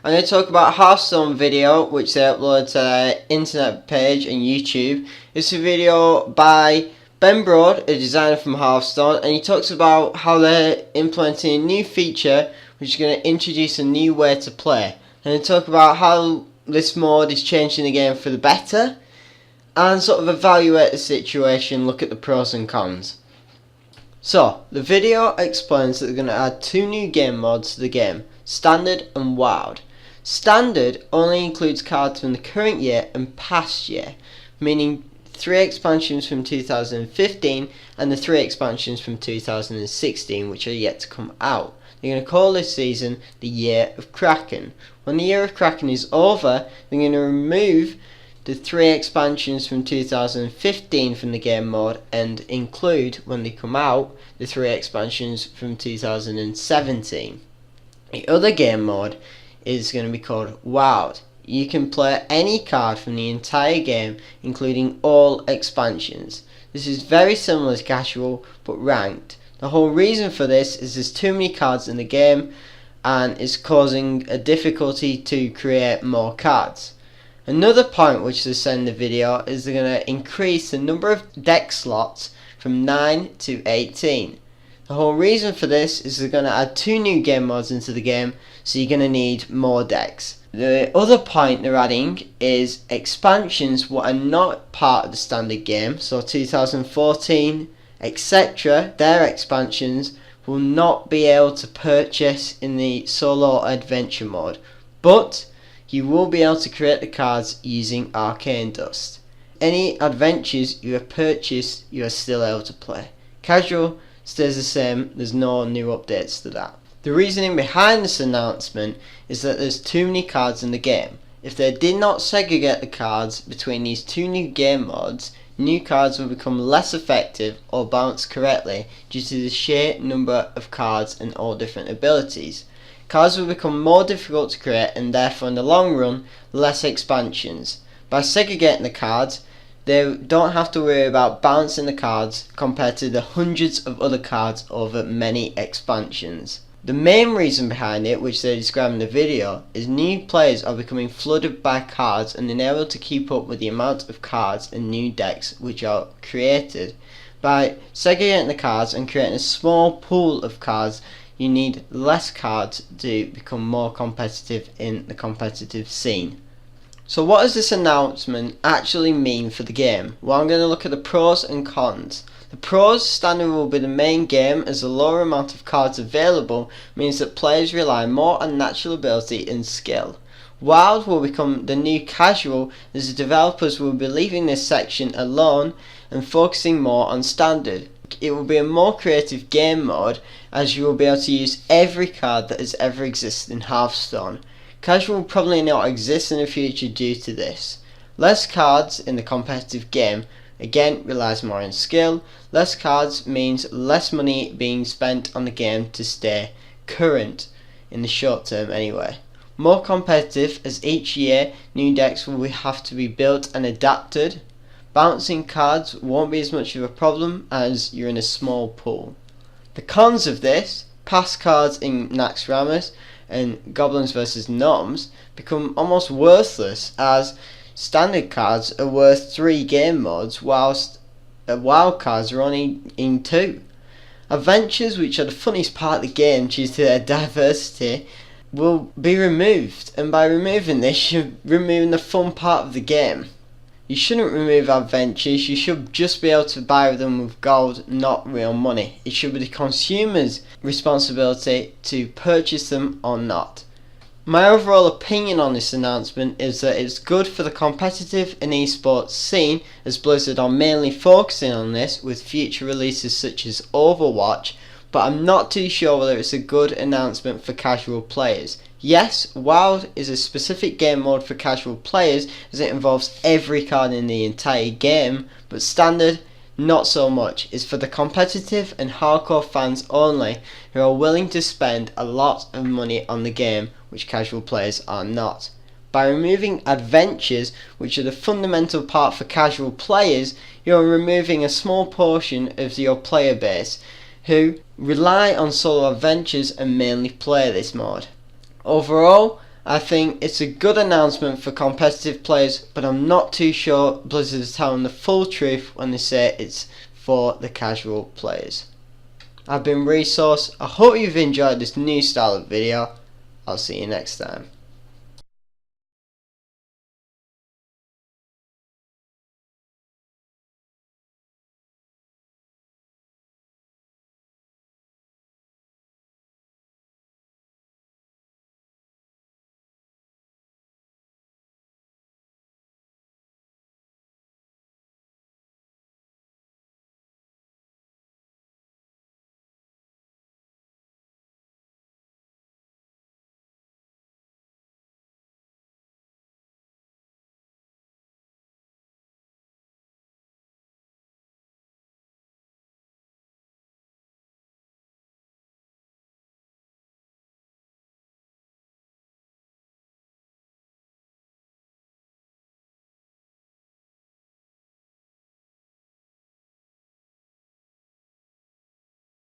I'm going to talk about a Hearthstone video which they upload to their internet page and YouTube. It's a video by Ben Broad, a designer from Hearthstone, and he talks about how they're implementing a new feature which is going to introduce a new way to play. And they talk about how this mode is changing the game for the better and sort of evaluate the situation, look at the pros and cons. So, the video explains that they're going to add two new game modes to the game, Standard and Wild. Standard only includes cards from the current year and past year, meaning 3 expansions from 2015 and the 3 expansions from 2016 which are yet to come out. They're going to call this season the Year of Kraken. When the Year of Kraken is over, they're going to remove the 3 expansions from 2015 from the game mode and include, when they come out, the 3 expansions from 2017. The other game mode is going to be called Wild. You can play any card from the entire game, including all expansions. This is very similar to casual, but ranked. The whole reason for this is there's too many cards in the game and it's causing a difficulty to create more cards. Another point which they said in the video is they're going to increase the number of deck slots from 9 to 18. The whole reason for this is they're going to add 2 new game modes into the game, so you're going to need more decks. The other point they're adding is expansions what are not part of the standard game, so 2014, etc. Their expansions will not be able to purchase in the solo adventure mode, but you will be able to create the cards using Arcane Dust. Any adventures you have purchased, you are still able to play. Casual stays the same, there's no new updates to that. The reasoning behind this announcement is that there's too many cards in the game. If they did not segregate the cards between these 2 new game modes, new cards will become less effective or bounce correctly due to the sheer number of cards and all different abilities. Cards will become more difficult to create and therefore in the long run, less expansions. By segregating the cards, they don't have to worry about balancing the cards compared to the hundreds of other cards over many expansions. The main reason behind it, which they describe in the video, is new players are becoming flooded by cards and unable to keep up with the amount of cards and new decks which are created. By segregating the cards and creating a small pool of cards, you need less cards to become more competitive in the competitive scene. So what does this announcement actually mean for the game? Well, I'm going to look at the pros and cons. The pros, Standard will be the main game as the lower amount of cards available means that players rely more on natural ability and skill. Wild will become the new casual as the developers will be leaving this section alone and focusing more on Standard. It will be a more creative game mode as you will be able to use every card that has ever existed in Hearthstone. Casual will probably not exist in the future due to this. Less cards in the competitive game again relies more on skill. Less cards means less money being spent on the game to stay current in the short term anyway. More competitive as each year new decks will have to be built and adapted. Bouncing cards won't be as much of a problem as you're in a small pool. The cons of this, past cards in Naxxramas and Goblins vs Gnomes become almost worthless as standard cards are worth 3 game modes whilst wild cards are only in 2. Adventures, which are the funniest part of the game due to their diversity, will be removed, and by removing this you're removing the fun part of the game. You shouldn't remove adventures, you should just be able to buy them with gold, not real money. It should be the consumer's responsibility to purchase them or not. My overall opinion on this announcement is that it's good for the competitive and esports scene as Blizzard are mainly focusing on this with future releases such as Overwatch, but I'm not too sure whether it's a good announcement for casual players. Yes, Wild is a specific game mode for casual players as it involves every card in the entire game, but Standard, not so much. It's for the competitive and hardcore fans only who are willing to spend a lot of money on the game, which casual players are not. By removing adventures, which are the fundamental part for casual players, you're removing a small portion of your player base who rely on solo adventures and mainly play this mode. Overall, I think it's a good announcement for competitive players, but I'm not too sure Blizzard is telling the full truth when they say it's for the casual players. I've been Resource. I hope you've enjoyed this new style of video. I'll see you next time.